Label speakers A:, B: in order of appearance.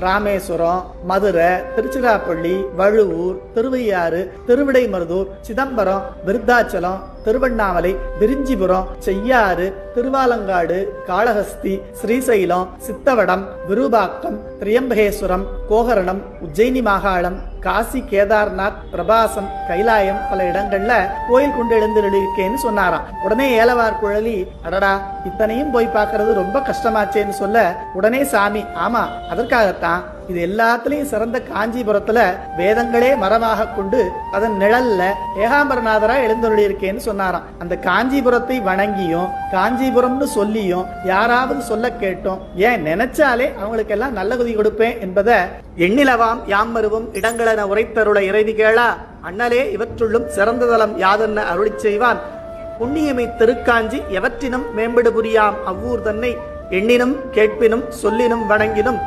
A: ராமேஸ்வரம், மதுரை, திருச்சிராப்பள்ளி, வழுவூர், திருவையாறு, திருவிடைமருதூர், சிதம்பரம், விருத்தாச்சலம், திருவண்ணாமலை, விரிஞ்சிபுரம், செய்யாறு, திருவாலங்காடு, காளஹஸ்தி, ஸ்ரீசைலம், சித்தவடம், விருபாக்கம், திரியம்பகேஸ்வரம், கோகரணம், உஜ்ஜயினி மாகாளம், காசி, கேதார்நாத், பிரபாசம், கைலாயம் பல இடங்கள்ல கோயில் கொண்டு எழுந்திருக்கேன்னு சொன்னாராம். உடனே ஏலவார் குழலி, அடடா இத்தனையும் போய் பார்க்கறது ரொம்ப கஷ்டமாச்சேன்னு சொல்ல, உடனே சாமி, ஆமா அதற்காகத்தான் இது எல்லாத்துலயும் சிறந்த காஞ்சிபுரத்துல வேதங்களே மரமாக கொண்டு அதன் நிழல்ல ஏகாம்பரநாதரா எழுந்தருளி இருக்கேன்னு சொன்னாராம். அந்த காஞ்சிபுரத்தை வணங்கியும் காஞ்சிபுரம்னு சொல்லியும் யாராவது சொல்ல கேட்டோம், ஏன் நினைச்சாலே அவங்களுக்கு எல்லாம் நல்ல கதி கொடுப்பேன் என்பதை எண்ணிலவாம் யாம் வருவும் இடங்களென உரைத்தருள இறைவி கேளா அண்ணலே இவற்றுள்ளும் சிறந்த தலம் யாதென்ன அருளி செய்வான் புண்ணியமை திருக்காஞ்சி எவற்றினும் மேம்படு புரியாம் அவ்வூர் தன்னை எண்ணினும் கேட்பினும் சொல்லினும் வணங்கினும்